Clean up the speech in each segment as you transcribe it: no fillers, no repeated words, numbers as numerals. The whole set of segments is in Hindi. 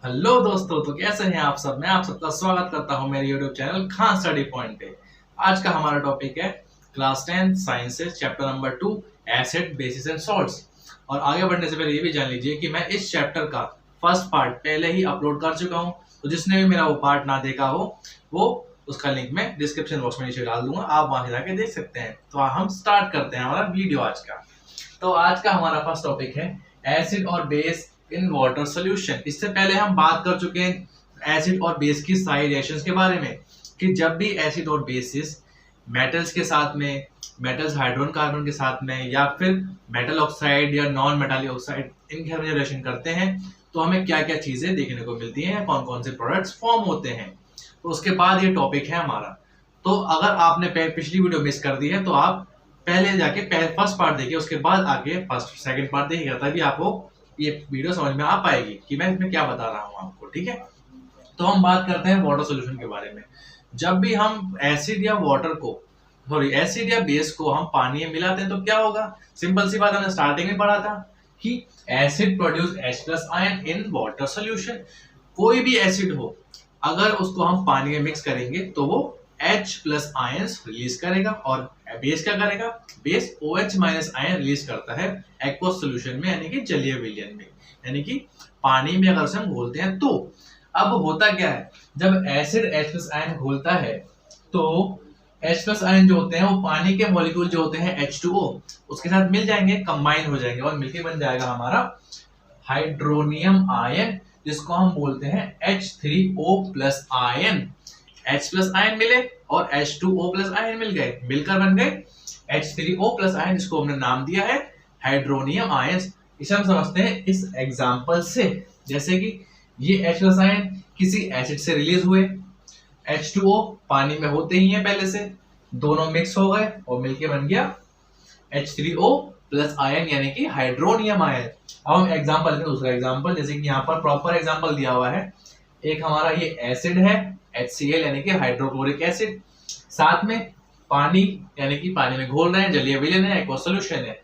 हेलो दोस्तों, तो कैसे हैं आप सब। मैं आप सबका स्वागत करता हूं मेरे YouTube channel Khan study point पे। आज का हमारा टॉपिक है class 10 sciences chapter number 2 acid basis and salts. और आगे बढ़ने से पहले ये भी जान लीजिए कि मैं इस चैप्टर का फर्स्ट पार्ट पहले ही अपलोड कर चुका हूं, तो जिसने भी मेरा वो पार्ट ना देखा हो वो उसका लिंक मैं डिस्क्रिप्शन बॉक्स में नीचे डाल दूंगा, आप वहां से जाके देख सकते हैं। तो हम स्टार्ट करते हैं हमारा वीडियो आज का। तो आज का हमारा फर्स्ट टॉपिक है एसिड और बेस इन वाटर सॉल्यूशन। इससे पहले हम बात कर चुके हैं एसिड और बेस की सारी रिएक्शंस के बारे में, कि जब भी एसिड और बेसिस मेटल्स के साथ में, मेटल्स हाइड्रोजन कार्बन के साथ में, या फिर मेटल ऑक्साइड या नॉन मेटालिक ऑक्साइड इनके हम रिएक्शन करते हैं, तो हमें क्या क्या चीजें देखने को मिलती हैं, कौन कौन से प्रोडक्ट्स फॉर्म होते हैं। तो उसके बाद ये टॉपिक है हमारा। तो अगर आपने पिछली वीडियो मिस कर दी है तो आप पहले जाके फर्स्ट पार्ट देखिए, उसके बाद आगे फर्स्ट सेकंड पार्ट देखिएगा, तभी आपको ये वीडियो समझ में आ पाएगी कि मैं इसमें क्या बता रहा हूँ आपको। ठीक है, तो हम बात करते हैं वाटर सॉल्यूशन के बारे में। जब भी हम एसिड या वाटर को, सॉरी एसिड या बेस को हम पानी में मिलाते हैं तो क्या होगा। सिंपल सी बात हमने स्टार्टिंग में पढ़ा था कि acid produce H plus ion in water solution. कोई भी एसिड हो, अगर उसको हम पानी में मिक्स करेंगे तो वो H प्लस आयंस रिलीज करेगा, और बेस क्या करेगा, base OH minus ion release करता है एक्वस सॉल्यूशन में, यानी कि जलीय विलयन में, यानी कि पानी में अगर उसे हम घोलते हैं तो। अब होता क्या है, जब एसिड H प्लस आयन घोलता है तो H प्लस आयन जो होते हैं वो पानी के मॉलिक्यूल जो होते हैं H2O उसके साथ मिल जाएंगे, कंबाइन हो जाएंगे, और मिलके बन जाएगा हमारा हाइड्रोनियम आयन, जिसको हम बोलते हैं H3O plus ion. H plus ion मिले और H2O प्लस आयन मिल गए, मिलकर बन गए H3O प्लस आयन, जिसको हमने नाम दिया है हाइड्रोनियम आयन। इसे हम समझते हैं इस एग्जांपल से, जैसे कि ये H प्लस आयन किसी एसिड से रिलीज हुए, H2O पानी में होते ही है पहले से, दोनों मिक्स हो गए और मिलके बन गया H3O प्लस आयन, यानी कि हाइड्रोनियम आयन। अब हम एग्जांपल लेते हैं, दूसरा एग्जांपल, जैसे कि यहाँ पर प्रॉपर एग्जांपल दिया हुआ है। एक हमारा ये एसिड है HCl यानी कि हाइड्रोक्लोरिक एसिड, साथ में पानी यानी कि पानी में घोल रहे हैं, जलीय विलयन है, एक्वस सॉल्यूशन है,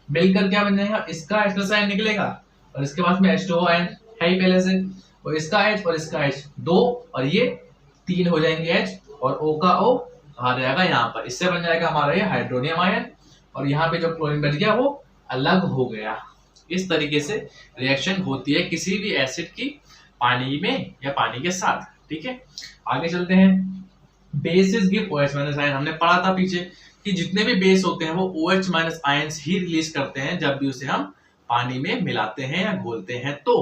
मिलकर क्या बन जाएगा, इसका H प्लस आयन निकलेगा और इसके पास में H2O आयन है ही पहले से, और इसका H और इसका H दो, और ये तीन हो जाएंगे H, और O का O आ जाएगा यहाँ पर, इससे बन जाएगा हमारा ये हाइड्रोनियम आयन, और यहाँ पे जो क्लोरीन बच गया वो अलग हो गया। इस तरीके से रिएक्शन होती है किसी भी एसिड की पानी में या पानी के साथ। ठीक है, आगे चलते हैं। Basis give OH minus ion, हमने पढ़ा था पीछे कि जितने भी बेस होते हैं वो OH माइनस आयंस ही रिलीज करते हैं जब भी उसे हम पानी में मिलाते हैं या घोलते हैं। तो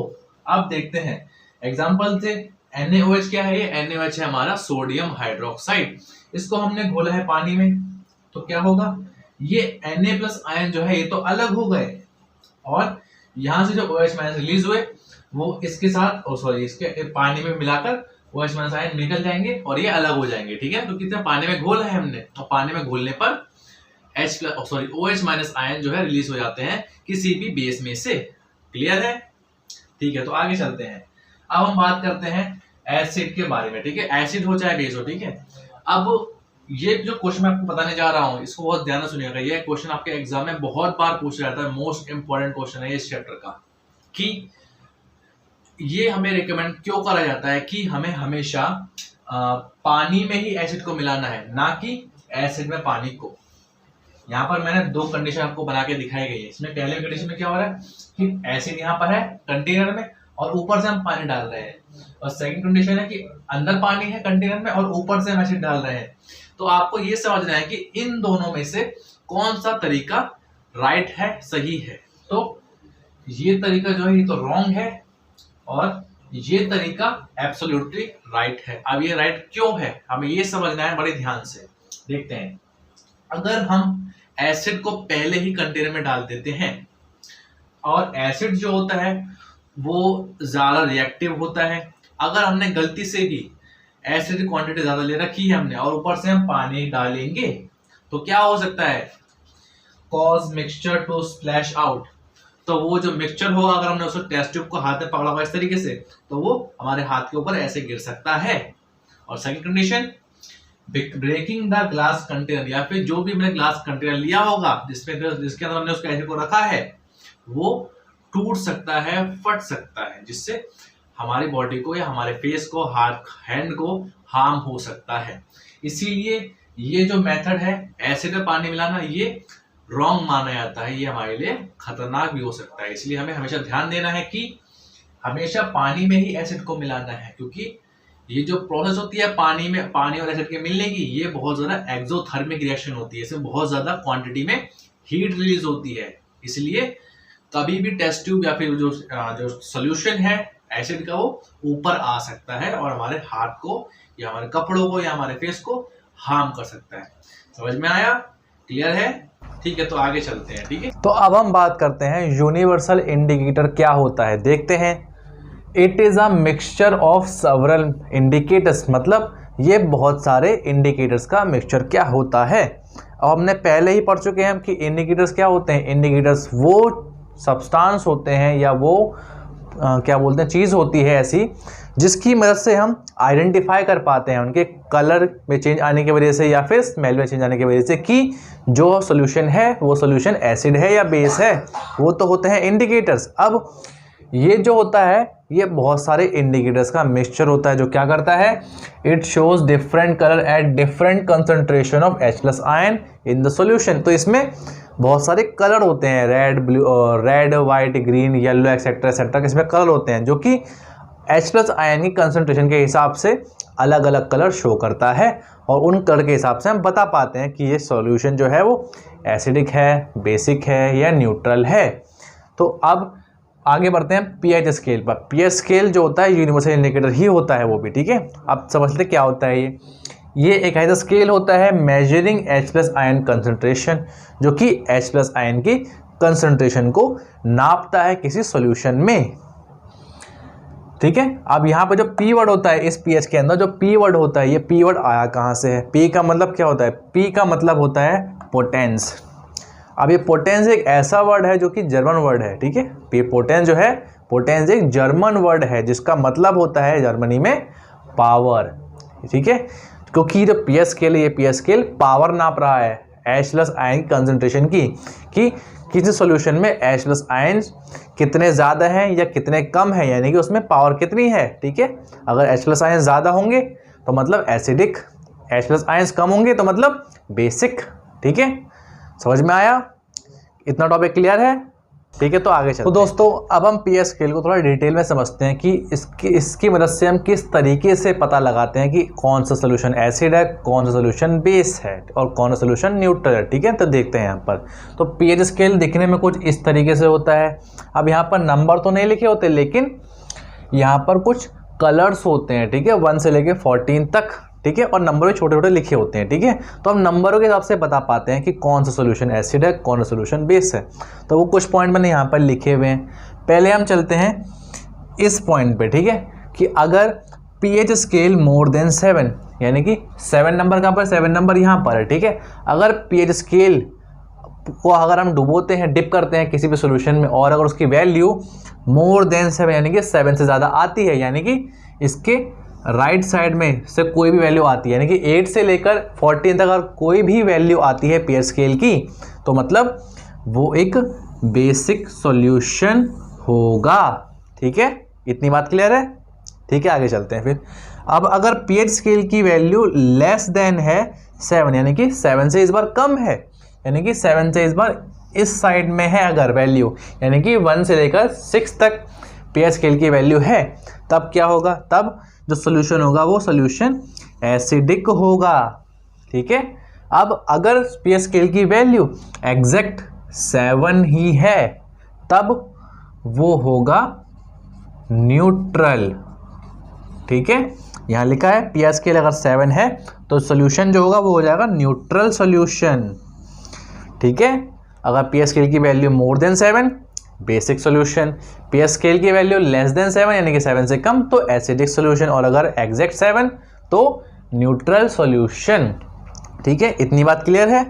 अब देखते हैं एग्जांपल से। NaOH क्या है, ये NaOH है हमारा सोडियम हाइड्रोक्साइड। इसको हमने घोला है पानी में तो क्या होगा, ये Na प्लस आयन जो है ये तो अलग हो गए, और यहां से जो OH माइनस रिलीज हुए वो इसके साथ, सॉरी इसके पानी में मिलाकर OH माइनस आयन निकल जाएंगे और ये अलग हो जाएंगे। ठीक है, तो कितना पानी में घोला है हमने, और पानी में घोलने पर OH माइनस आयन जो है रिलीज हो जाते हैं किसी भी बेस में से। क्लियर है, ठीक है, तो आगे चलते हैं। अब हम बात करते हैं एसिड के बारे में। ठीक है, एसिड हो चाहे बेस हो। ठीक है, अब ये जो क्वेश्चन मैं आपको बताने जा रहा हूं इसको बहुत ध्यान से सुनिएगा। ये क्वेश्चन आपके एग्जाम में बहुत बार पूछा जाता है, मोस्ट इंपॉर्टेंट क्वेश्चन है इस चैप्टर का, कि ये हमें रिकमेंड क्यों करा जाता है कि हमें हमेशा पानी में ही एसिड को मिलाना है, ना कि एसिड में पानी को। यहाँ पर मैंने दो कंडीशन आपको बना के दिखाई गई है। इसमें पहले कंडीशन में क्या हो रहा है कि एसिड यहाँ पर है कंटेनर में और ऊपर से हम पानी डाल रहे हैं, और सेकंड कंडीशन है कि अंदर पानी है कंटेनर में और ऊपर से हम एसिड डाल रहे हैं। तो आपको ये समझना है कि इन दोनों में से कौन सा तरीका राइट है, सही है। तो ये तरीका जो है ये तो रॉन्ग है, और ये तरीका एब्सोल्युटली राइट है। अब ये राइट क्यों है हमें ये समझना है बड़े ध्यान से। देखते हैं, अगर हम एसिड को पहले ही कंटेनर में डाल देते हैं, और एसिड जो होता है वो ज्यादा रिएक्टिव होता है, अगर हमने गलती से भी एसिड की क्वांटिटी ज्यादा ले रखी है हमने और ऊपर से हम पानी डालेंगे तो क्या हो सकता है, cause mixture to splash out. तो वो जो मिक्सचर होगा, अगर हमने उसको टेस्ट ट्यूब को हाथ में पकड़ा हुआ इस तरीके से, तो वो हमारे हाथ के ऊपर ऐसे गिर सकता है। और second condition, breaking the glass container, या फिर जो भी मैंने ग्लास कंटेनर लिया होगा जिसके अंदर हमने उसके एसिड को रखा है वो टूट सकता है, फट सकता है, जिससे हमारी बॉडी को या हमारे फेस को, हाथ, हैंड को हार्म हो सकता है। इसीलिए ये जो मेथड है एसिड में पानी मिलाना, ये रॉन्ग माना जाता है, ये हमारे लिए खतरनाक भी हो सकता है। इसलिए हमें हमेशा ध्यान देना है कि हमेशा पानी में ही एसिड को मिलाना है, क्योंकि ये जो प्रोसेस होती है पानी और एसिड के मिलने की, ये बहुत ज्यादा एक्सोथर्मिक रिएक्शन होती है। इसमें बहुत ज्यादा क्वांटिटी में हीट रिलीज होती है। इसलिए कभी भी टेस्ट ट्यूब या फिर जो सोल्यूशन है एसिड का, वो ऊपर आ सकता है और हमारे हाथ को या हमारे कपड़ों को या हमारे फेस को हार्म कर सकता है। समझ में आया? क्लियर है? ठीक है, तो आगे चलते हैं। ठीक है, तो अब हम बात करते हैं यूनिवर्सल इंडिकेटर क्या होता है। देखते हैं। It is a mixture of several indicators, मतलब ये बहुत सारे इंडिकेटर्स का मिक्सचर क्या होता है। अब हमने पहले ही पढ़ चुके हैं कि इंडिकेटर्स क्या होते हैं। इंडिकेटर्स वो सब्सटेंस होते हैं या वो क्या बोलते हैं, चीज़ होती है ऐसी जिसकी मदद से हम आइडेंटिफाई कर पाते हैं उनके कलर में चेंज आने की वजह से या फिर स्मेल में चेंज आने की वजह से कि जो सोल्यूशन है वो सोल्यूशन एसिड है या बेस है। वो तो होते हैं इंडिकेटर्स। अब ये जो होता है ये बहुत सारे इंडिकेटर्स का मिक्सचर होता है जो क्या करता है, it shows different colour at different concentration of H+ ion in the solution. तो इसमें बहुत सारे कलर होते हैं, red, blue, red, white, green, yellow etcetera etcetera, इसमें कलर होते हैं जो कि H+ आयन की कंसंट्रेशन के हिसाब से अलग अलग कलर शो करता है और उन कलर के हिसाब से हम बता पाते हैं कि ये सॉल्यूशन जो है वो एसिडिक है, बेसिक है या न्यूट्रल है। तो अब आगे बढ़ते हैं pH स्केल पर। pH स्केल जो होता है यूनिवर्सल इंडिकेटर ही होता है वो भी। ठीक है, अब समझ लेते क्या होता है ये एक ऐसा स्केल होता है मेजरिंग H+ आयन कंसंट्रेशन, जो कि H+ आयन की कंसंट्रेशन को नापता है किसी सॉल्यूशन में। ठीक है, अब यहाँ पे जो P वर्ड होता है इस pH के अंदर, जो P वर्ड होता है, ये P वर्ड आया कहाँ से है? P का मतलब क्या होता है? P का मतलब होता है पोटेंस। अब ये पोटेंस एक ऐसा वर्ड है जो कि जर्मन वर्ड है। ठीक है, पोटेंस जो है, पोटेंस एक जर्मन वर्ड है जिसका मतलब होता है जर्मनी में पावर। ठीक है, क्योंकि जो pH स्केल है, ये pH स्केल पावर नाप रहा है H+ आयन कंसंट्रेशन की, कि किसी सॉल्यूशन में H+ आयन कितने ज़्यादा हैं या कितने कम है, यानी कि उसमें पावर कितनी है। ठीक है, अगर H+ आयन ज़्यादा होंगे तो मतलब एसिडिक, H+ आयन कम होंगे तो मतलब बेसिक। ठीक है, समझ में आया? इतना टॉपिक क्लियर है? ठीक है, तो आगे चलते हैं। तो दोस्तों अब हम pH स्केल को थोड़ा डिटेल में समझते हैं कि इसकी मदद से हम किस तरीके से पता लगाते हैं कि कौन सा सोल्यूशन एसिड है, कौन सा सोल्यूशन बेस है और कौन सा सोल्यूशन न्यूट्रल है। ठीक है, तो देखते हैं यहाँ पर। तो pH स्केल दिखने में कुछ इस तरीके से होता है। अब यहाँ पर नंबर तो नहीं लिखे होते, लेकिन यहाँ पर कुछ कलर्स होते हैं। ठीक है, 1 से लेके 14 तक। ठीक है, और नंबर भी छोटे छोटे लिखे होते हैं। ठीक है, तो हम नंबरों के हिसाब से बता पाते हैं कि कौन सा सोल्यूशन एसिड है, कौन सा सोल्यूशन बेस है। तो वो कुछ पॉइंट मैंने यहाँ पर लिखे हुए हैं। पहले हम चलते हैं इस पॉइंट पे। ठीक है, कि अगर pH स्केल मोर देन 7, यानी कि 7 नंबर कहाँ पर, 7 नंबर यहाँ पर है। ठीक है, अगर pH स्केल को अगर हम डुबोते हैं, डिप करते हैं किसी भी सोल्यूशन में, और अगर उसकी वैल्यू मोर देन 7 यानी कि 7 से ज़्यादा आती है, यानी कि इसके राइट साइड में से कोई भी वैल्यू आती है, यानी कि 8 से लेकर 14 तक अगर कोई भी वैल्यू आती है pH स्केल की, तो मतलब वो एक बेसिक सॉल्यूशन होगा। ठीक है, इतनी बात क्लियर है? ठीक है, आगे चलते हैं फिर। अब अगर pH स्केल की वैल्यू लेस देन है 7, यानी कि 7 से इस बार कम है, यानी कि 7 से इस बार इस साइड में है अगर वैल्यू, यानी कि 1 से लेकर 6 तक pH स्केल की वैल्यू है, तब क्या होगा? तब जो सोल्यूशन होगा वो सोल्यूशन एसिडिक होगा। ठीक है, अब अगर pH स्केल की वैल्यू एग्जैक्ट 7 ही है, तब वो होगा न्यूट्रल। ठीक है, यहाँ लिखा है pH स्केल अगर 7 है तो सोल्यूशन जो होगा वो हो जाएगा न्यूट्रल सोल्यूशन। ठीक है, अगर pH स्केल की value more than 7 basic solution, pH scale की वैल्यू लेस देन 7 यानी कि 7 से कम तो एसिडिक सोल्यूशन, और अगर एग्जैक्ट 7 तो न्यूट्रल सोल्यूशन। ठीक है, इतनी बात क्लियर है?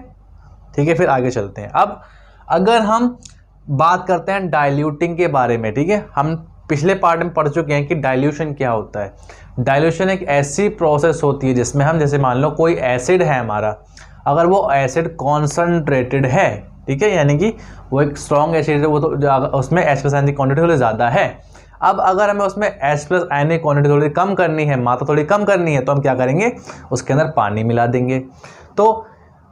ठीक है, फिर आगे चलते हैं। अब अगर हम बात करते हैं डाइल्यूटिंग के बारे में। ठीक है, हम पिछले पार्ट में पढ़ चुके हैं कि डाइल्यूशन क्या होता है। डाइल्यूशन एक ऐसी प्रोसेस होती है जिसमें हम, जैसे मान लो कोई एसिड है हमारा, अगर वो एसिड कॉन्सनट्रेटेड है, ठीक है, यानी कि वो एक स्ट्रॉन्ग एसिड है, वो तो उसमें H+ आयन की क्वांटिटी थोड़ी ज़्यादा है। अब अगर हमें उसमें H प्लस आयन की क्वांटिटी थोड़ी कम करनी है, मात्रा थोड़ी कम करनी है, तो हम क्या करेंगे, उसके अंदर पानी मिला देंगे। तो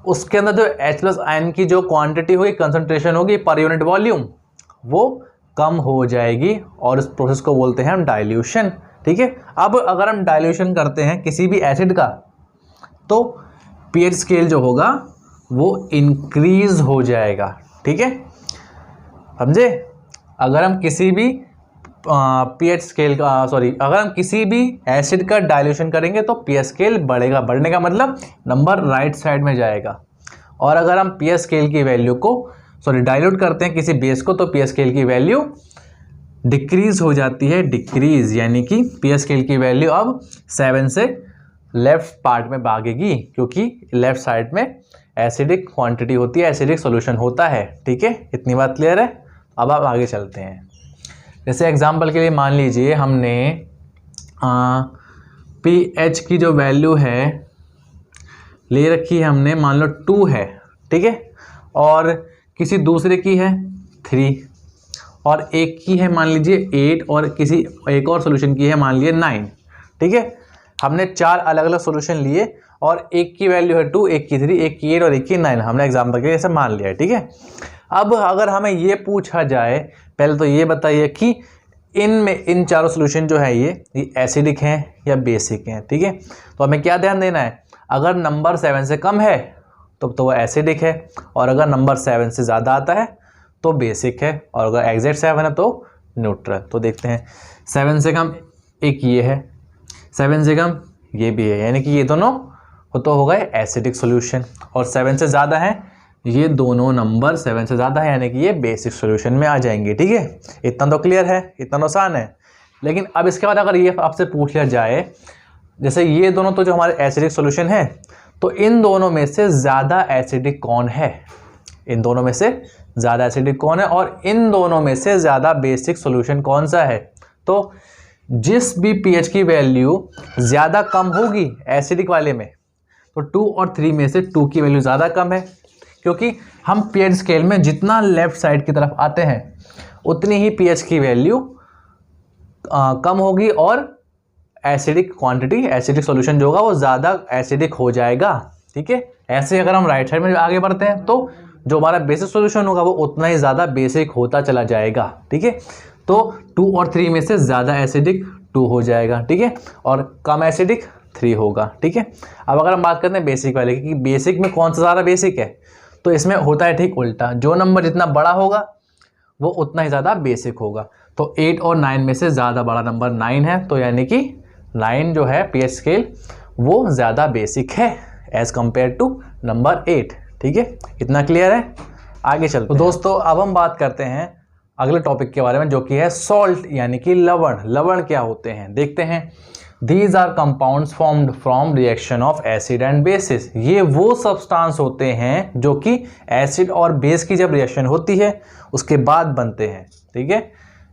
उसके अंदर जो H प्लस आयन की जो क्वांटिटी होगी, कंसंट्रेशन होगी पर यूनिट वॉल्यूम, वो कम हो जाएगी और इस प्रोसेस को बोलते हैं हम डाइल्यूशन। ठीक है। अब अगर हम डाइल्यूशन करते हैं किसी भी एसिड का, तो पीएच स्केल जो होगा वो इंक्रीज हो जाएगा। ठीक है, समझे। अगर हम किसी भी पीएच स्केल का अगर हम किसी भी एसिड का डाइल्यूशन करेंगे तो पीएच स्केल बढ़ेगा। बढ़ने का मतलब नंबर राइट साइड में जाएगा। और अगर हम पीएच स्केल की वैल्यू को डाइल्यूट करते हैं किसी बेस को, तो पीएच स्केल की वैल्यू डिक्रीज हो जाती है। डिक्रीज यानी कि पीएच स्केल की वैल्यू अब 7 से लेफ्ट पार्ट में भागेगी, क्योंकि लेफ्ट साइड में एसिडिक क्वांटिटी होती है, एसिडिक सॉल्यूशन होता है। ठीक है, इतनी बात क्लियर है। अब आप आगे चलते हैं। जैसे एग्जांपल के लिए मान लीजिए हमने पीएच की जो वैल्यू है ले रखी है हमने, मान लो 2 है। ठीक है, और किसी दूसरे की है 3, और एक की है मान लीजिए 8, और किसी एक और सॉल्यूशन की है मान लीजिए 9। ठीक है, हमने 4 अलग अलग सॉल्यूशन लिए और एक की वैल्यू है 2, एक की 3, एक की 8 और एक की 9। हमने एग्जांपल के लिए ऐसे मान लिया है। ठीक है, अब अगर हमें ये पूछा जाए, पहले तो ये बताइए कि इन चारों सॉल्यूशन जो है ये एसिडिक हैं या बेसिक हैं। ठीक है, तो हमें क्या ध्यान देना है, अगर नंबर 7 से कम है तो वो एसिडिक है, और अगर नंबर 7 से ज़्यादा आता है तो बेसिक है, और अगर एग्जैक्ट 7 है तो न्यूट्रल। तो देखते हैं, 7 से कम एक ये है, 7 से कम ये भी है, यानी कि ये दोनों तो हो गए एसिडिक सॉल्यूशन, और 7 से ज़्यादा है ये दोनों नंबर 7 से ज़्यादा है, यानी कि ये बेसिक सॉल्यूशन में आ जाएंगे। ठीक है, इतना तो क्लियर है, इतना आसान है। लेकिन अब इसके बाद अगर ये आपसे पूछ लिया जाए, जैसे ये दोनों तो जो हमारे एसिडिक सॉल्यूशन है, तो इन दोनों में से ज़्यादा एसिडिक कौन है, इन दोनों में से ज़्यादा एसिडिक कौन है, और इन दोनों में से ज़्यादा बेसिक सॉल्यूशन कौन सा है। तो जिस भी पीएच की वैल्यू ज़्यादा कम होगी एसिडिक वाले में, तो 2 और 3 में से 2 की वैल्यू ज़्यादा कम है, क्योंकि हम पीएच स्केल में जितना लेफ्ट साइड की तरफ आते हैं उतनी ही पीएच की वैल्यू कम होगी, और एसिडिक क्वांटिटी, एसिडिक सॉल्यूशन जो होगा वो ज़्यादा एसिडिक हो जाएगा। ठीक है, ऐसे अगर हम राइट साइड में आगे बढ़ते हैं तो जो हमारा बेसिक सॉल्यूशन होगा वो उतना ही ज़्यादा बेसिक होता चला जाएगा। ठीक है, तो 2 और 3 में से ज़्यादा एसिडिक 2 हो जाएगा। ठीक है, और कम एसिडिक 3 होगा। ठीक है, अब अगर हम बात करते हैं बेसिक वाले की, बेसिक में कौन सा ज़्यादा बेसिक है, तो इसमें होता है ठीक उल्टा, जो नंबर जितना बड़ा होगा वो उतना ही ज़्यादा बेसिक होगा। तो 8 और 9 में से ज़्यादा बड़ा नंबर 9 है, तो यानी कि 9 जो है पीएच स्केल वो ज़्यादा बेसिक है एज़ कम्पेयर टू नंबर 8। ठीक है, इतना क्लियर है। आगे चलते हैं। तो दोस्तों अब हम बात करते हैं अगले टॉपिक के बारे में, जो कि है सॉल्ट यानी कि लवण। लवण क्या होते हैं देखते हैं। These are compounds formed from reaction of acid and bases। ये वो सब्सटेंस होते हैं जो कि एसिड और बेस की जब रिएक्शन होती है उसके बाद बनते हैं। ठीक है,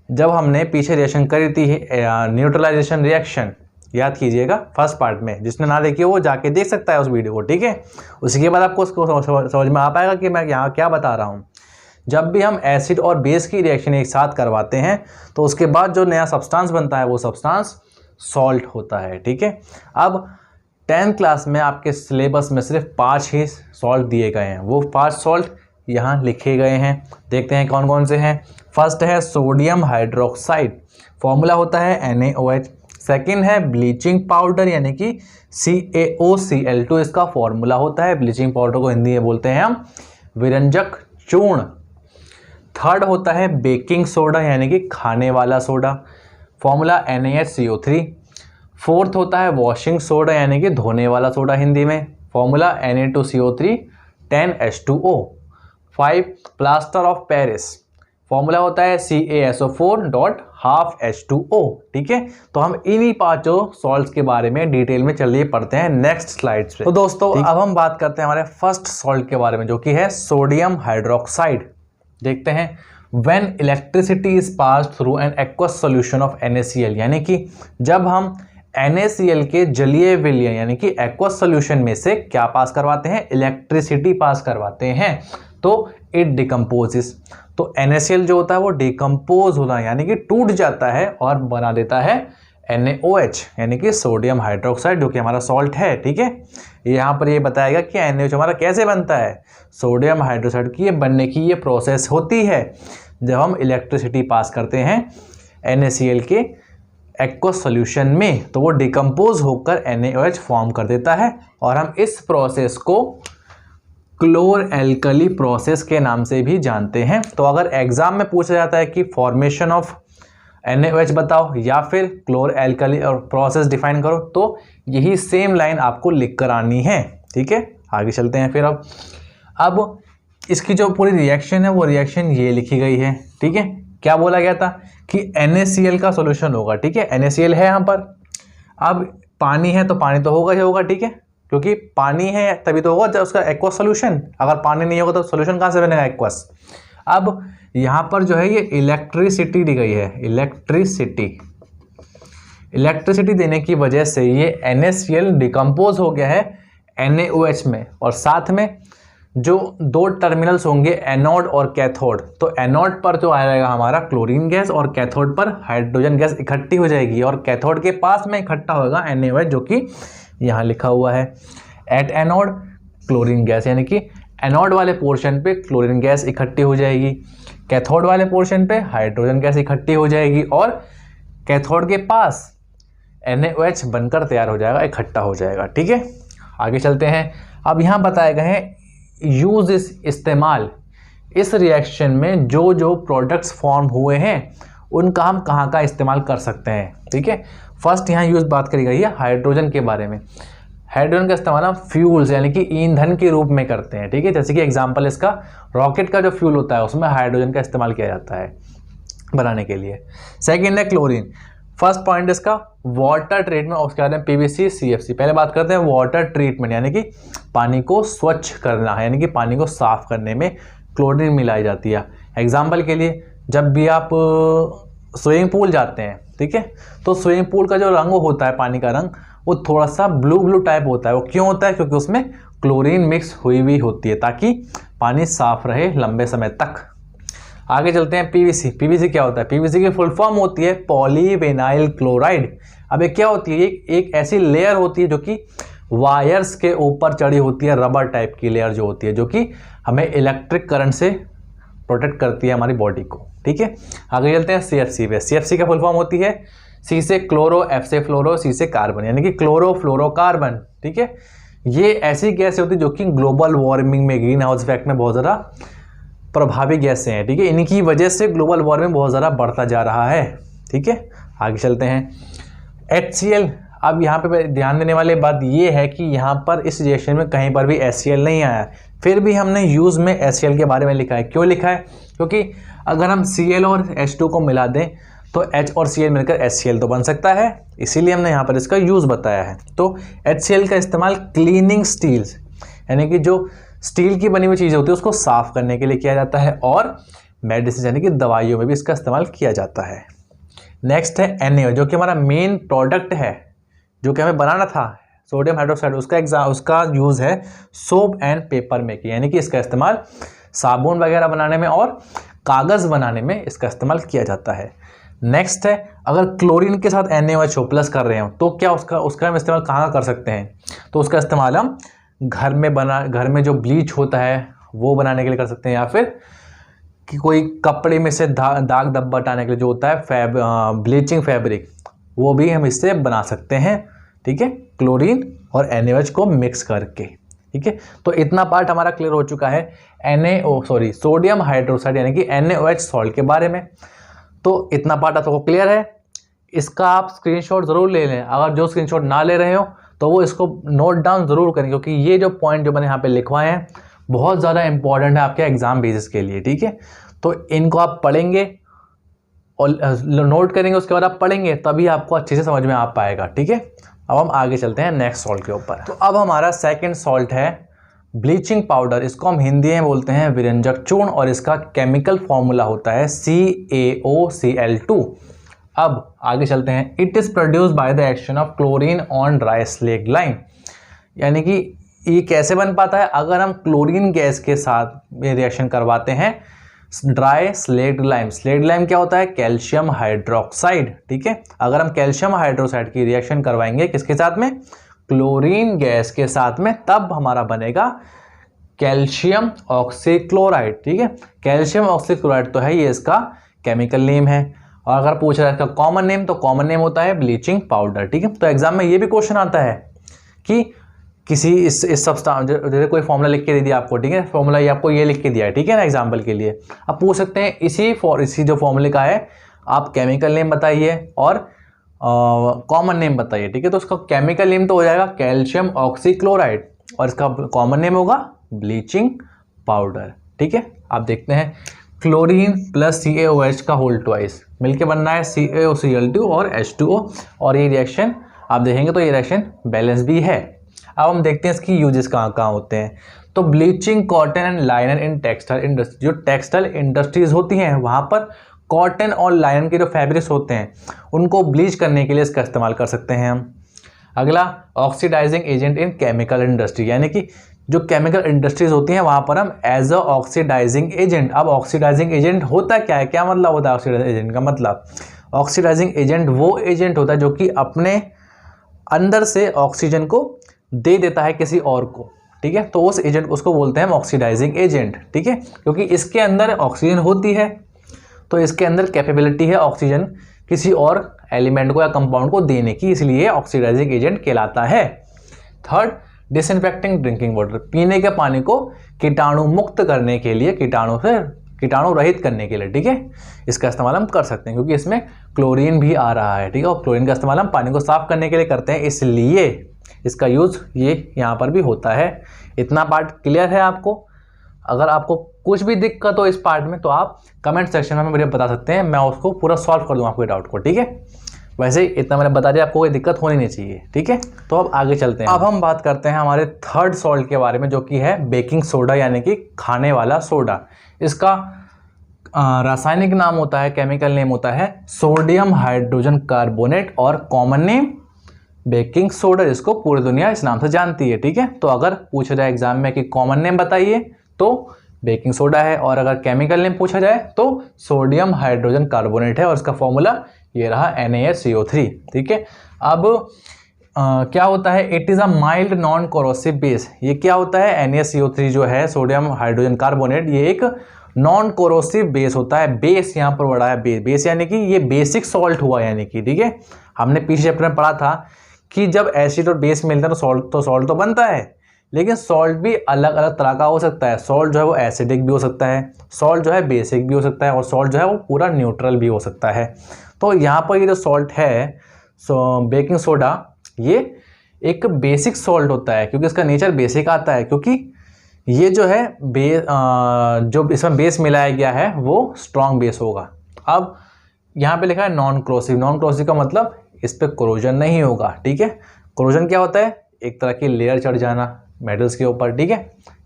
जब हमने पीछे रिएक्शन करी थी न्यूट्रलाइजेशन रिएक्शन, याद कीजिएगा फर्स्ट पार्ट में, जिसने ना देखी वो जाके देख सकता है उस वीडियो को। ठीक है, उसी के बाद आपको उसको समझ में आ पाएगा कि मैं यहाँ क्या बता रहा हूँ। जब भी हम एसिड और बेस की रिएक्शन एक साथ करवाते हैं तो उसके बाद जो नया सब्सटेंस बनता है वो सब्सटेंस सॉल्ट होता है। ठीक है, अब 10th क्लास में आपके सिलेबस में सिर्फ 5 ही सॉल्ट दिए गए हैं, वो 5 सॉल्ट यहाँ लिखे गए हैं। देखते हैं कौन कौन से हैं। फर्स्ट है सोडियम हाइड्रोक्साइड, फॉर्मूला होता है NaOH। सेकंड है ब्लीचिंग पाउडर यानी कि CaOCl2 इसका फॉर्मूला होता है। ब्लीचिंग पाउडर को हिंदी में बोलते हैं हम विरंजक चूर्ण। थर्ड होता है बेकिंग सोडा यानी कि खाने वाला सोडा, फॉर्मूला NaHCO3। फोर्थ होता है वॉशिंग सोडा यानी कि धोने वाला सोडा हिंदी में, formula Na2CO3 10H2O। 5 plaster of Paris, formula होता है CaSO4.12H2O। ठीक है, तो हम इन्हीं 5 सॉल्ट्स के बारे में डिटेल में चलिए पढ़ते हैं नेक्स्ट स्लाइड्स पे। तो दोस्तों अब हम बात करते हैं हमारे फर्स्ट सॉल्ट के बारे में, जो कि है सोडियम हाइड्रोक्साइड। देखते हैं। When electricity is passed through an aqueous solution of NaCl, यानी कि जब हम NaCl के जलीय विलयन यानी कि एक्वस सॉल्यूशन में से क्या पास करवाते हैं, इलेक्ट्रिसिटी पास करवाते हैं, तो इट डिकम्पोजेस, तो NaCl जो होता है वो डिकम्पोज होता है यानी कि टूट जाता है और बना देता है NaOH यानी कि सोडियम हाइड्रोक्साइड, जो कि हमारा सॉल्ट है। ठीक है, यहाँ पर ये बताएगा कि NaOH हमारा कैसे बनता है। सोडियम हाइड्रोक्साइड की ये बनने की ये प्रोसेस होती है जब हम इलेक्ट्रिसिटी पास करते हैं NaCl के एक्वस सॉल्यूशन में, तो वो डिकम्पोज होकर NaOH फॉर्म कर देता है और हम इस प्रोसेस को क्लोर एल्कली प्रोसेस के नाम से भी जानते हैं। तो अगर एग्जाम में पूछा जाता है कि फॉर्मेशन ऑफ NaOH बताओ या फिर क्लोर एल्कली और प्रोसेस डिफाइन करो, तो यही सेम लाइन आपको लिख कर आनी है। ठीक है, आगे चलते हैं। फिर अब इसकी जो पूरी रिएक्शन है वो रिएक्शन ये लिखी गई है। ठीक है, क्या बोला गया था कि NaCl का सॉल्यूशन होगा। ठीक है, NaCl है यहाँ पर, अब पानी है तो पानी तो होगा ही होगा। ठीक है, क्योंकि पानी है तभी तो होगा जब उसका एक्वस सॉल्यूशन, अगर पानी नहीं होगा तो सॉल्यूशन कहाँ से बनेगा, एक्वस। अब यहाँ पर जो है ये इलेक्ट्रिसिटी दी गई है, इलेक्ट्रिसिटी देने की वजह से ये NaCl डिकम्पोज हो गया है NaOH में, और साथ में जो दो टर्मिनल्स होंगे एनोड और कैथोड, तो एनोड पर जो आएगा हमारा क्लोरीन गैस और कैथोड पर हाइड्रोजन गैस इकट्ठी हो जाएगी, और कैथोड के पास में इकट्ठा होगा NaOH, जो कि यहाँ लिखा हुआ है एट एनोड क्लोरीन गैस, यानी कि एनोड वाले पोर्शन पे क्लोरीन गैस इकट्ठी हो जाएगी, कैथोड वाले पोर्शन पे हाइड्रोजन गैस इकट्ठी हो जाएगी, और कैथोड के पास NaOH बनकर तैयार हो जाएगा, इकट्ठा हो जाएगा। ठीक है, आगे चलते हैं। अब यहाँ बताए गए हैं यूज, इस्तेमाल, इस रिएक्शन में जो जो प्रोडक्ट्स फॉर्म हुए हैं उनका हम कहाँ का इस्तेमाल कर सकते हैं। ठीक है, फर्स्ट यहाँ यूज बात करी गई है हाइड्रोजन के बारे में। हाइड्रोजन का इस्तेमाल हम फ्यूल्स यानी कि ईंधन के रूप में करते हैं। ठीक है, जैसे कि एग्जांपल इसका रॉकेट का जो फ्यूल होता है उसमें हाइड्रोजन का इस्तेमाल किया जाता है बनाने के लिए। सेकेंड है क्लोरीन। फर्स्ट पॉइंट इसका वाटर ट्रीटमेंट, उसके बाद में PVC CFC। पहले बात करते हैं वाटर ट्रीटमेंट, यानी कि पानी को स्वच्छ करना है, यानी कि पानी को साफ करने में क्लोरीन मिलाई जाती है। एग्जाम्पल के लिए जब भी आप स्विमिंग पूल जाते हैं, ठीक है, तो स्विमिंग पूल का जो रंग होता है, पानी का रंग, वो थोड़ा सा ब्लू टाइप होता है। वो क्यों होता है? क्योंकि उसमें क्लोरीन मिक्स हुई हुई होती है, ताकि पानी साफ रहे लंबे समय तक। आगे चलते हैं PVC। PVC क्या होता है? PVC की फुल फॉर्म होती है पॉलीविनाइल क्लोराइड। अब ये क्या होती है? एक ऐसी लेयर होती है जो कि वायर्स के ऊपर चढ़ी होती है, रबर टाइप की लेयर जो होती है, जो कि हमें इलेक्ट्रिक करंट से प्रोटेक्ट करती है हमारी बॉडी को। ठीक है, आगे चलते हैं CFC पे। CFC का फुल फॉर्म होती है C से क्लोरो, F से फ्लोरो, C से कार्बन, यानी कि क्लोरो फ्लोरोकार्बन। ठीक है, ये ऐसी गैस होती है जो कि ग्लोबल वार्मिंग में, ग्रीन हाउस इफेक्ट में बहुत ज़्यादा प्रभावी गैसें हैं। ठीक है, इनकी वजह से ग्लोबल वार्मिंग बहुत ज़्यादा बढ़ता जा रहा है। ठीक है, आगे चलते हैं HCl। अब यहाँ पे ध्यान देने वाली बात ये है कि यहाँ पर इस रिएक्शन में कहीं पर भी HCl नहीं आया, फिर भी हमने यूज़ में HCl के बारे में लिखा है। क्यों लिखा है? क्योंकि अगर हम Cl और H2 को मिला दें तो H और Cl मिलकर HCl तो बन सकता है, इसीलिए हमने यहाँ पर इसका यूज़ बताया है। तो HCl का इस्तेमाल क्लीनिंग स्टील्स, यानी कि जो स्टील की बनी हुई चीज़ होती है उसको साफ करने के लिए किया जाता है, और मेडिसिन यानी कि दवाइयों में भी इसका इस्तेमाल किया जाता है। नेक्स्ट है NaO, जो कि हमारा मेन प्रोडक्ट है, जो कि हमें बनाना था सोडियम हाइड्रोक्साइड। उसका यूज़ है सोप एंड पेपर मेकिंग, यानी कि इसका इस्तेमाल साबुन वगैरह बनाने में और कागज़ बनाने में इसका इस्तेमाल किया जाता है। नेक्स्ट है, अगर क्लोरीन के साथ NaOH प्लस कर रहे हो तो क्या उसका हम इस्तेमाल कहाँ कर सकते हैं? तो उसका इस्तेमाल हम घर में जो ब्लीच होता है वो बनाने के लिए कर सकते हैं, या फिर कि कोई कपड़े में से दाग धब्बा हटाने के लिए जो होता है ब्लीचिंग फैब्रिक, वो भी हम इससे बना सकते हैं। ठीक है, क्लोरीन और NaOH को मिक्स करके। ठीक है, तो इतना पार्ट हमारा क्लियर हो चुका है सोडियम हाइड्रोक्साइड यानी कि NaOH सॉल्ट के बारे में। तो इतना पार्ट आपको क्लियर है। इसका आप स्क्रीनशॉट ज़रूर ले लें। अगर जो स्क्रीनशॉट ना ले रहे हो तो वो इसको नोट डाउन ज़रूर करें, क्योंकि ये जो पॉइंट जो मैंने यहाँ पे लिखवाए हैं बहुत ज़्यादा इंपॉर्टेंट है आपके एग्जाम बेसिस के लिए। ठीक है, तो इनको आप पढ़ेंगे और नोट करेंगे, उसके बाद आप पढ़ेंगे, तभी आपको अच्छे से समझ में आ पाएगा। ठीक है, अब हम आगे चलते हैं नेक्स्ट सॉल्ट के ऊपर। तो अब हमारा सेकेंड सॉल्ट है ब्लीचिंग पाउडर। इसको हम हिंदी में बोलते हैं विरंजक चूर्ण, और इसका केमिकल फॉर्मूला होता है CaOCl2। अब आगे चलते हैं। It is produce by the action of chlorine on dry slag line, यानी कि ये कैसे बन पाता है? अगर हम क्लोरीन गैस के साथ रिएक्शन करवाते हैं ड्राई स्लेग्ड लाइम। स्लेग्ड लाइम क्या होता है? कैल्शियम हाइड्रोक्साइड, ठीक है। अगर हम कैल्शियम हाइड्रोक्साइड की रिएक्शन करवाएंगे किसके साथ में? क्लोरीन गैस के साथ में, तब हमारा बनेगा कैल्शियम ऑक्सीक्लोराइड, ठीक है। कैल्शियम ऑक्सीक्लोराइड तो है ये इसका केमिकल नेम है। और अगर पूछ रहा है इसका कॉमन नेम, तो कॉमन नेम होता है ब्लीचिंग पाउडर, ठीक है। तो एग्जाम में ये भी क्वेश्चन आता है कि किसी इस सब्सटेंस, जैसे कोई फॉर्मूला लिख के दे दिया आपको, ठीक है, फॉर्मूला ये आपको ये लिख के दिया है, ठीक है ना, एग्जाम्पल के लिए। अब पूछ सकते हैं इसी जो फॉर्मूले का है आप केमिकल नेम बताइए और कॉमन नेम बताइए, ठीक है। तो उसका केमिकल नेम तो हो जाएगा कैल्शियम ऑक्सीक्लोराइड और इसका कॉमन नेम होगा ब्लीचिंग पाउडर, ठीक है। आप देखते हैं क्लोरीन प्लस CaOH का होल ट्वाइस मिलके बनना है CaOCl2 और H2O, और ये रिएक्शन आप देखेंगे तो ये रिएक्शन बैलेंस भी है। अब हम देखते हैं इसकी यूजेस कहाँ कहाँ होते हैं। तो bleaching cotton and लाइनन in textile industry, जो टेक्सटाइल इंडस्ट्रीज होती हैं वहाँ पर कॉटन और लाइनन के जो फैब्रिक्स होते हैं उनको ब्लीच करने के लिए इसका इस्तेमाल कर सकते हैं हम। अगला oxidising agent in chemical industry, यानी कि जो केमिकल इंडस्ट्रीज होती हैं वहाँ पर हम एज अ ऑक्सीडाइजिंग एजेंट। अब ऑक्सीडाइजिंग एजेंट होता क्या है, क्या मतलब होता है ऑक्सीडाइजिंग एजेंट का? मतलब ऑक्सीडाइजिंग एजेंट वो एजेंट होता है जो कि अपने अंदर से ऑक्सीजन को दे देता है किसी और को, ठीक है। तो उस एजेंट उसको बोलते हैं हम ऑक्सीडाइजिंग एजेंट, ठीक है, क्योंकि इसके अंदर ऑक्सीजन होती है तो इसके अंदर कैपेबिलिटी है ऑक्सीजन किसी और एलिमेंट को या कंपाउंड को देने की, इसलिए ऑक्सीडाइजिंग एजेंट कहलाता है। थर्ड, डिसइंफेक्टिंग ड्रिंकिंग वाटर, पीने के पानी को कीटाणु मुक्त करने के लिए, कीटाणु रहित करने के लिए, ठीक है, इसका इस्तेमाल हम कर सकते हैं क्योंकि इसमें क्लोरीन भी आ रहा है, ठीक है। और क्लोरीन का इस्तेमाल हम पानी को साफ करने के लिए करते हैं, इसलिए इसका यूज़ ये यहाँ पर भी होता है। इतना पार्ट क्लियर है आपको? अगर आपको कुछ भी दिक्कत हो इस पार्ट में तो आप कमेंट सेक्शन में मुझे बता सकते हैं, मैं उसको पूरा सॉल्व कर दूँ आपके डाउट को, ठीक है। वैसे ही इतना मैंने बता दिया, आपको कोई दिक्कत होनी नहीं चाहिए, ठीक है। तो अब आगे चलते हैं। अब हम बात करते हैं हमारे थर्ड सॉल्ट के बारे में, जो कि है बेकिंग सोडा, यानी कि खाने वाला सोडा। इसका रासायनिक नाम होता है, केमिकल नेम होता है सोडियम हाइड्रोजन कार्बोनेट और कॉमन नेम बेकिंग सोडा, जिसको पूरी दुनिया इस नाम से जानती है, ठीक है। तो अगर पूछा जाए एग्जाम में कि कॉमन नेम बताइए तो बेकिंग सोडा है, और अगर केमिकल नेम पूछा जाए तो सोडियम हाइड्रोजन कार्बोनेट है और इसका फॉर्मूला ये रहा NaCO3, ठीक है। अब क्या होता है? It is a mild non corrosive base. ये क्या होता है? NaCO3 जो है सोडियम हाइड्रोजन कार्बोनेट, ये एक नॉन कोरोसिव बेस होता है। बेस यहाँ पर बड़ा है, बेस यानी कि ये बेसिक सॉल्ट हुआ, यानी कि, ठीक है। हमने पिछले चैप्टर में पढ़ा था कि जब एसिड और बेस मिलता है तो सॉल्ट तो बनता है, लेकिन सॉल्ट भी अलग अलग तरह का हो सकता है। सॉल्ट जो है वो एसिडिक भी हो सकता है, सॉल्ट जो है बेसिक भी हो सकता है, और सॉल्ट जो है वो पूरा न्यूट्रल भी हो सकता है। तो यहाँ पर ये जो सॉल्ट है बेकिंग सोडा, ये एक बेसिक सॉल्ट होता है क्योंकि इसका नेचर बेसिक आता है, क्योंकि ये जो है जो इसमें बेस मिलाया गया है वो स्ट्रॉन्ग बेस होगा। अब यहाँ पे लिखा है नॉन क्रोसिव। नॉन क्रोसिव का मतलब इस पर कोरोजन नहीं होगा, ठीक है। कोरोजन क्या होता है? एक तरह की लेयर चढ़ जाना मेटल्स के ऊपर, ठीक है,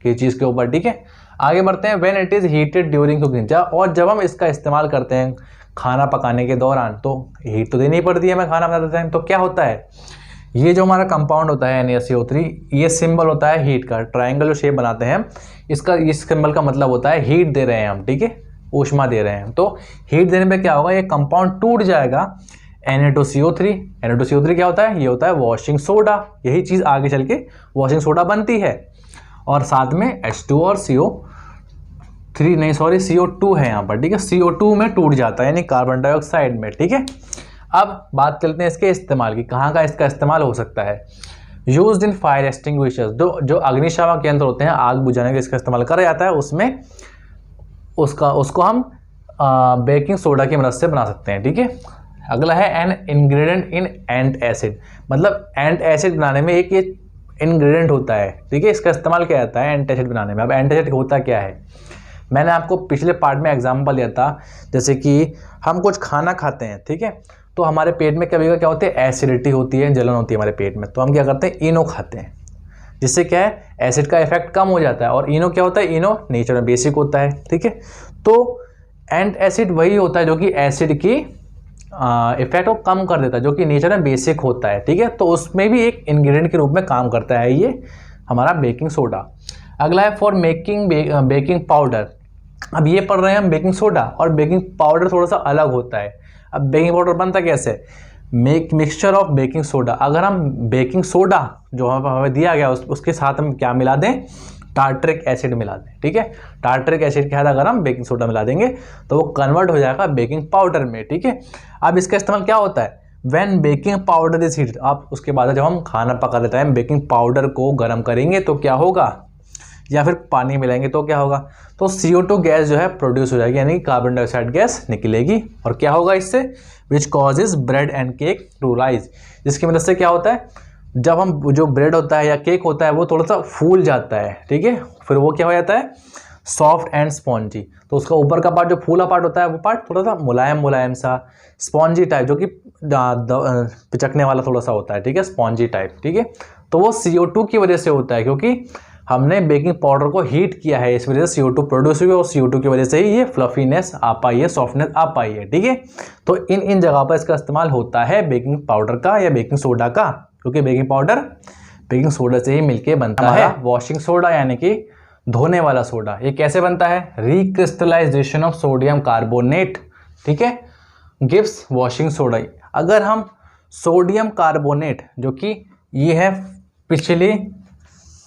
किसी चीज़ के ऊपर, ठीक है। आगे बढ़ते हैं। When it is heated during cooking, और जब हम इसका इस्तेमाल करते हैं खाना पकाने के दौरान, तो हीट तो देनी पड़ती है हमें खाना बनाते टाइम। तो क्या होता है? ये जो हमारा कंपाउंड होता है NaCO3, ये सिंबल होता है हीट का। ट्रायंगल जो शेप बनाते हैं इसका, इस सिंबल का मतलब होता है हीट दे रहे हैं हम, ठीक है, ऊष्मा दे रहे हैं। तो हीट देने पे क्या होगा? ये कंपाउंड टूट जाएगा Na2CO3। Na2CO3 क्या होता है? ये होता है वॉशिंग सोडा। यही चीज़ आगे चल के वॉशिंग सोडा बनती है। और साथ में H2 और CO2 है यहाँ पर, ठीक है। CO2 में टूट जाता है, यानी कार्बन डाइऑक्साइड में, ठीक है। अब बात करते हैं इसके इस्तेमाल की, कहाँ का इसका इस्तेमाल हो सकता है। यूज्ड इन फायर एक्सटिंग्विशर्स, जो अग्निशामक यंत्र होते हैं, आग बुझाने के लिए इसका इस्तेमाल करा जाता है, उसमें उसको हम बेकिंग सोडा की मदद से बना सकते हैं, ठीक है। अगला है an ingredient in ant acid, मतलब एंट एसिड बनाने में एक ये इंग्रेडिएंट होता है, ठीक है। इसका इस्तेमाल किया जाता है एंट एसिड बनाने में। अब एंट एसिड होता क्या है? मैंने आपको पिछले पार्ट में एग्जांपल दिया था, जैसे कि हम कुछ खाना खाते हैं, ठीक है, तो हमारे पेट में कभी क्या होती है? एसिडिटी होती है, जलन होती है हमारे पेट में, तो हम क्या करते हैं? इनो खाते हैं, जिससे क्या है? एसिड का इफेक्ट कम हो जाता है। और इनो क्या होता है? इनो नेचर में बेसिक होता है, ठीक है। तो एंट एसिड वही होता है जो कि एसिड की इफेक्ट को कम कर देता है, जो कि नेचर में बेसिक होता है, ठीक है। तो उसमें भी एक इंग्रेडिएंट के रूप में काम करता है ये हमारा बेकिंग सोडा। अगला है फॉर मेकिंग बेकिंग पाउडर। अब ये पढ़ रहे हैं हम बेकिंग सोडा और बेकिंग पाउडर थोड़ा सा अलग होता है। अब बेकिंग पाउडर बनता कैसे, मिक्सचर ऑफ बेकिंग सोडा। अगर हम बेकिंग सोडा जो हमें दिया गया उसके साथ हम क्या मिला दें, टार्टरिक एसिड मिला दें, ठीक है। टार्टरिक एसिड के साथ अगर हम बेकिंग सोडा मिला देंगे तो वो कन्वर्ट हो जाएगा बेकिंग पाउडर में, ठीक है। अब इसका इस्तेमाल क्या होता है, when baking powder is heat. आप उसके बाद जब हम खाना पकाते टाइम बेकिंग पाउडर को गर्म करेंगे तो क्या होगा, या फिर पानी मिलाएंगे तो क्या होगा, तो CO2 गैस जो है प्रोड्यूस हो जाएगी, यानी कार्बन डाइऑक्साइड गैस निकलेगी। और क्या होगा इससे, which causes bread and cake to rise. जिसकी मदद से क्या होता है, जब हम जो ब्रेड होता है या केक होता है वो थोड़ा सा फूल जाता है, ठीक है, फिर वो क्या हो जाता है, सॉफ्ट एंड स्पॉन्जी। तो उसका ऊपर का पार्ट जो फूला पार्ट होता है वो पार्ट थोड़ा सा मुलायम सा स्पॉन्जी टाइप, जो कि पिचकने वाला थोड़ा सा होता है, ठीक है, स्पॉन्जी टाइप, ठीक है। तो वो CO2 की वजह से होता है, क्योंकि हमने बेकिंग पाउडर को हीट किया है, इस वजह से CO2 प्रोड्यूस हुई और CO2 की वजह से ही ये फ्लफीनेस आ पाई है, सॉफ्टनेस आ पाई है, ठीक है। तो इन जगह पर इसका इस्तेमाल होता है बेकिंग पाउडर का या बेकिंग सोडा का, क्योंकि बेकिंग पाउडर बेकिंग सोडा से ही मिलके बनता है। वॉशिंग सोडा यानी कि धोने वाला सोडा, ये कैसे बनता है, रिक्रिस्टलाइजेशन ऑफ सोडियम कार्बोनेट, ठीक है, गिव्स वॉशिंग सोडा। अगर हम सोडियम कार्बोनेट, जो कि ये है पिछली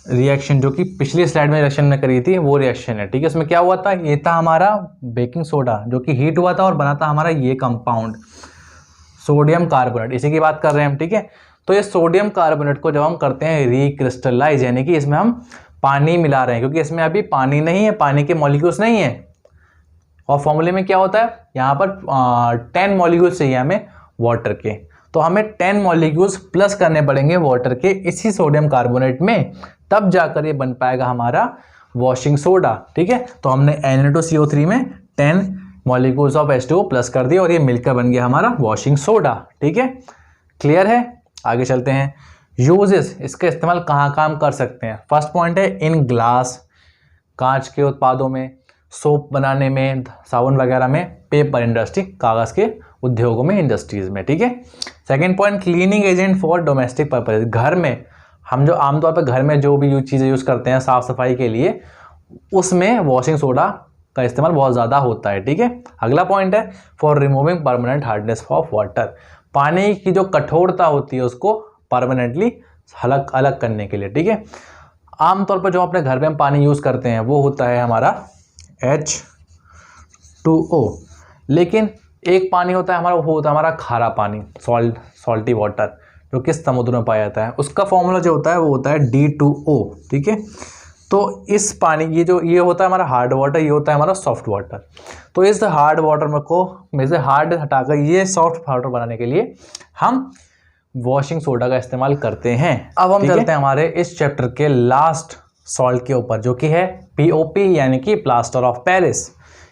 रिएक्शन, जो कि पिछली स्लाइड में रिएक्शन ने करी थी, वो रिएक्शन है, ठीक है। इसमें क्या हुआ था, ये था हमारा बेकिंग सोडा जो कि हीट हुआ था और बना था हमारा ये कंपाउंड सोडियम कार्बोनेट, इसी की बात कर रहे हैं हम, ठीक है। तो ये सोडियम कार्बोनेट को जब हम करते हैं रिक्रिस्टलाइज, यानी कि इसमें हम पानी मिला रहे हैं, क्योंकि इसमें अभी पानी नहीं है, पानी के मॉलिक्यूल्स नहीं है। और फॉर्मूले में क्या होता है, यहाँ पर 10 मॉलिक्यूल्स चाहिए हमें वाटर के, तो हमें 10 मॉलिक्यूल्स प्लस करने पड़ेंगे वाटर के इसी सोडियम कार्बोनेट में, तब जाकर ये बन पाएगा हमारा वॉशिंग सोडा, ठीक है। तो हमने Na2CO3 में 10 मॉलिक्यूल्स ऑफ H2O प्लस कर दिया और ये मिलकर बन गया हमारा वॉशिंग सोडा, ठीक है। क्लियर है, आगे चलते हैं। यूजेस, इसका इस्तेमाल कहाँ काम कर सकते हैं। फर्स्ट पॉइंट है इन ग्लास, कांच के उत्पादों में, सोप बनाने में, साबुन वगैरह में, पेपर इंडस्ट्री, कागज़ के उद्योगों में, इंडस्ट्रीज में, ठीक है। Second point, cleaning agent for domestic purpose. घर में हम जो आमतौर पर घर में जो भी चीज़ें यूज़ करते हैं साफ़ सफाई के लिए, उसमें वॉशिंग सोडा का इस्तेमाल बहुत ज़्यादा होता है, ठीक है। अगला पॉइंट है for removing permanent hardness of water. पानी की जो कठोरता होती है उसको परमानेंटली अलग करने के लिए, ठीक है। आमतौर पर जो अपने घर में हम पानी यूज़ करते हैं वो होता है हमारा H2O, लेकिन एक पानी होता है हमारा, वो होता है हमारा खारा पानी, सॉल्टी वाटर, जो कि समुद्र में पाया जाता है। उसका फॉर्मूला जो होता है वो होता है D2O, ठीक है। तो इस पानी ये होता है हमारा हार्ड वाटर, ये होता है हमारा सॉफ्ट वाटर। तो इस हार्ड वाटर में से हार्ड हटाकर ये सॉफ्ट वाटर बनाने के लिए हम वॉशिंग सोडा का इस्तेमाल करते हैं। अब हम चलते हैं हमारे इस चैप्टर के लास्ट सॉल्ट के ऊपर, जो कि है POP यानी कि प्लास्टर ऑफ पेरिस।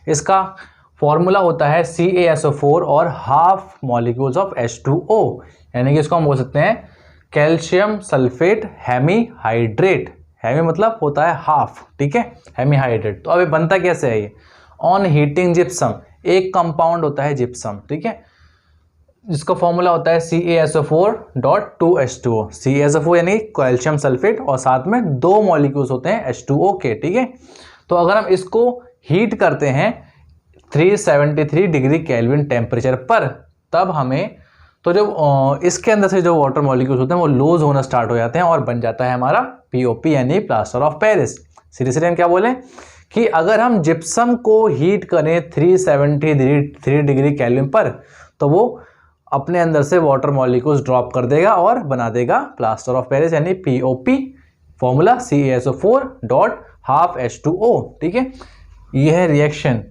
इसका फॉर्मूला होता है CaSO4 और हाफ मॉलिक्यूल्स ऑफ H2O, यानी कि इसको हम बोल सकते हैं कैल्शियम सल्फेट हेमीहाइड्रेट। हेमी मतलब होता है हाफ, ठीक है, हेमीहाइड्रेट। तो अभी बनता कैसे है ये, ऑन हीटिंग जिप्सम, एक कंपाउंड होता है जिप्सम, ठीक है, जिसका फॉर्मूला होता है CaSO4.2H2O। CaSO4 यानी कैल्शियम सल्फेट और साथ में 2 मॉलिक्यूल्स होते हैं H2O के, ठीक है। तो अगर हम इसको हीट करते हैं 373 डिग्री केल्विन टेम्परेचर पर, तब हमें तो जो इसके अंदर से जो वाटर मॉलिक्यूल्स होते हैं वो लूज होना स्टार्ट हो जाते हैं और बन जाता है हमारा POP यानी प्लास्टर ऑफ पेरिस। सीधे हम क्या बोलें कि अगर हम जिप्सम को हीट करें 373 डिग्री केल्विन पर, तो वो अपने अंदर से वाटर मॉलिक्यूल्स ड्रॉप कर देगा और बना देगा प्लास्टर ऑफ पेरिस यानी POP। फॉर्मूला CaSO4.12H2O, ठीक है। यह है रिएक्शन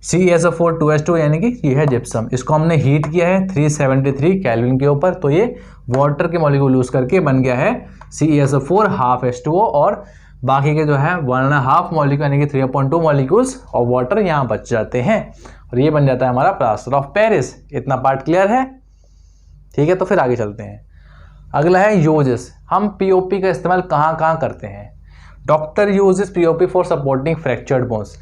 CaSO4 यानी कि ये है जिप्सम। इसको हमने हीट किया है 373 केल्विन के ऊपर, तो ये वाटर के मॉलिक्यूल यूज करके बन गया है CaSO4.12H2O और बाकी के जो है 1.5 मॉलिक्यूल यानी कि 3.2 मॉलिक्यूल्स और वाटर यहाँ बच जाते हैं और ये बन जाता है हमारा प्लास्टर ऑफ पेरिस। इतना पार्ट क्लियर है, ठीक है। तो फिर आगे चलते हैं। अगला है यूजेस। हम POP का इस्तेमाल कहाँ कहाँ करते हैं। Doctor uses POP for supporting fractured bones.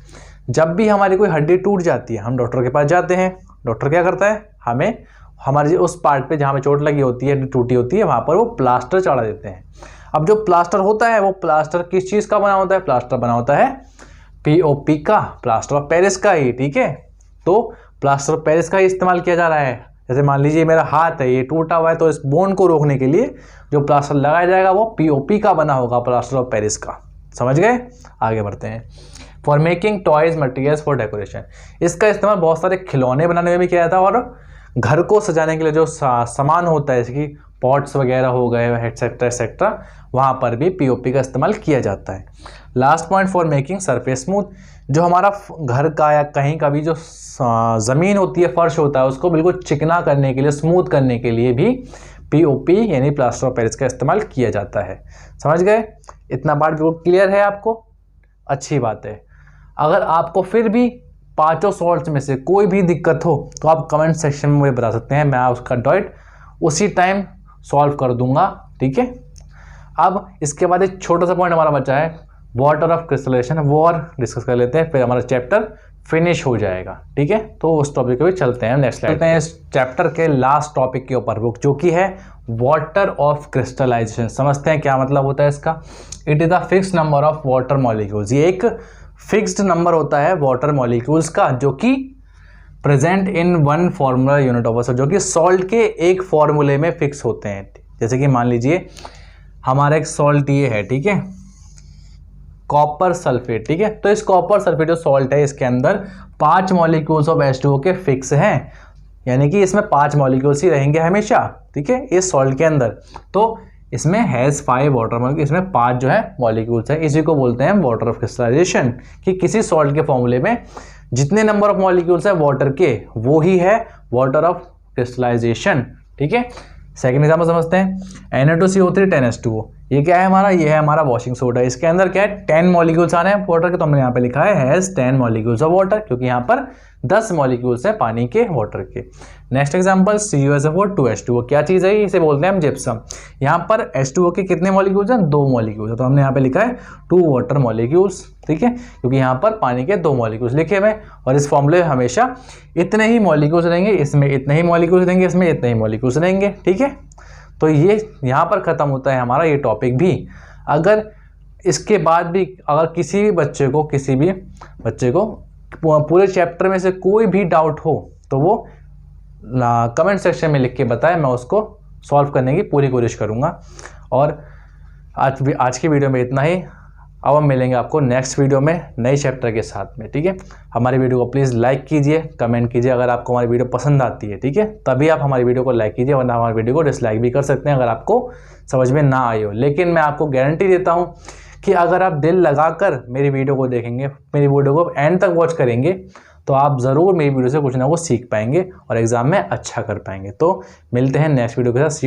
जब भी हमारी कोई हड्डी टूट जाती है हम डॉक्टर के पास जाते हैं, डॉक्टर क्या करता है, हमें हमारे उस पार्ट पे जहाँ पे चोट लगी होती है, टूटी होती है, वहाँ पर वो प्लास्टर चढ़ा देते हैं। अब जो प्लास्टर होता है वो प्लास्टर किस चीज़ का बना होता है? प्लास्टर बना होता है पीओपी का, प्लास्टर ऑफ पेरिस का ही, ठीक है। तो प्लास्टर ऑफ पेरिस का ही इस्तेमाल किया जा रहा है। जैसे मान लीजिए मेरा हाथ है, ये टूटा हुआ है, तो इस बोन को रोकने के लिए जो प्लास्टर लगाया जाएगा वो पीओपी का बना होगा, प्लास्टर ऑफ पेरिस का। समझ गए? आगे बढ़ते हैं। For making toys materials for decoration, इसका इस्तेमाल बहुत सारे खिलौने बनाने में भी किया जाता है और घर को सजाने के लिए जो सामान होता है, जैसे कि पॉट्स वगैरह हो गए, एक्सेट्रा एक्सेट्रा, वहाँ पर भी पीओपी का इस्तेमाल किया जाता है। Last point, for making surface smooth, जो हमारा घर का या कहीं का भी जो ज़मीन होती है, फर्श होता है, उसको बिल्कुल चिकना करने के लिए, स्मूथ करने के लिए भी पीओपी यानी प्लास्टर ऑफ पेरिस का इस्तेमाल किया जाता है। समझ गए? इतना बात बिल्कुल क्लियर है आपको? अच्छी बात है। अगर आपको फिर भी पांचों सॉल्ट्स में से कोई भी दिक्कत हो तो आप कमेंट सेक्शन में मुझे बता सकते हैं, मैं उसका डाउट उसी टाइम सॉल्व कर दूंगा, ठीक है। अब इसके बाद एक छोटा सा पॉइंट हमारा बचा है, वाटर ऑफ क्रिस्टलाइजेशन, वो और डिस्कस कर लेते हैं, फिर हमारा चैप्टर फिनिश हो जाएगा, ठीक है। तो उस टॉपिक पे भी चलते हैं, नेक्स्ट चलते हैं इस चैप्टर के लास्ट टॉपिक के ऊपर, बुक जो कि है वाटर ऑफ क्रिस्टलाइजेशन। समझते हैं क्या मतलब होता है इसका। It is the fixed number of water molecules, ये एक फिक्स्ड नंबर होता है वाटर मॉलिक्यूल्स का, जो कि present in one formula unit of salt, जो कि सॉल्ट के एक फॉर्मूले में फिक्स होते हैं। जैसे कि मान लीजिए हमारा एक सॉल्ट ये है, ठीक है, कॉपर सल्फेट, ठीक है। तो इस कॉपर सल्फेट जो सॉल्ट है, इसके अंदर 5 मॉलिक्यूल्स ऑफ H2O के फिक्स हैं, यानी कि इसमें 5 मॉलिक्यूल्स ही रहेंगे हमेशा, ठीक है, इस सॉल्ट के अंदर। तो इसमें हैज़ 5 वाटर मॉलिक्यूल, इसमें 5 जो है मॉलिक्यूल्स है। इसी को बोलते हैं वाटर ऑफ क्रिस्टलाइजेशन, कि किसी सॉल्ट के फॉर्मूले में जितने नंबर ऑफ मॉलिक्यूल्स है वाटर के, वो ही है वाटर ऑफ क्रिस्टलाइजेशन, ठीक है। सेकंड एग्जाम्पल समझते हैं, Na2CO3 10H2O, ये क्या है हमारा? ये है हमारा वॉशिंग सोडा। इसके अंदर क्या है? 10 मॉलिक्यूल्स आ रहे हैं वाटर के, तो हमने यहाँ पे लिखा है हैज़ 10 मॉलिक्यूल्स ऑफ वाटर, क्योंकि यहाँ पर 10 मॉलिक्यूल्स हैं पानी के, वाटर के। नेक्स्ट एग्जांपल, CuSO4 2H2O, क्या चीज़ है? इसे बोलते हैं हम जिप्सम। यहाँ पर H2O के कितने मॉलिक्यूल्स हैं? 2 मॉलिक्यूल्स है, तो हमने यहाँ पे लिखा है 2 वाटर मॉलिक्यूल्स, ठीक है, क्योंकि यहाँ पर पानी के 2 मॉलिक्यूल्स लिखे हुए हैं। और इस फॉर्मूले में हमेशा इतने ही मॉलिक्यूल्स रहेंगे, इसमें इतने ही मॉलिक्यूल्स रहेंगे, इसमें इतने ही मॉलिक्यूल्स रहेंगे, ठीक है। तो ये यहाँ पर ख़त्म होता है हमारा ये टॉपिक भी। अगर इसके बाद भी अगर किसी भी बच्चे को पूरे चैप्टर में से कोई भी डाउट हो तो वो कमेंट सेक्शन में लिख के बताए, मैं उसको सॉल्व करने की पूरी कोशिश करूँगा। और आज की वीडियो में इतना ही। अब हम मिलेंगे आपको नेक्स्ट वीडियो में नए चैप्टर के साथ में, ठीक है। हमारी वीडियो को प्लीज़ लाइक कीजिए, कमेंट कीजिए अगर आपको हमारी वीडियो पसंद आती है, ठीक है, तभी आप हमारी वीडियो को लाइक कीजिए, वरना हमारी वीडियो को डिसलाइक भी कर सकते हैं अगर आपको समझ में ना आई हो। लेकिन मैं आपको गारंटी देता हूँ कि अगर आप दिल लगाकर मेरी वीडियो को देखेंगे, मेरी वीडियो को एंड तक वॉच करेंगे, तो आप ज़रूर मेरी वीडियो से कुछ ना कुछ सीख पाएंगे और एग्ज़ाम में अच्छा कर पाएंगे। तो मिलते हैं नेक्स्ट वीडियो के साथ। सी यू।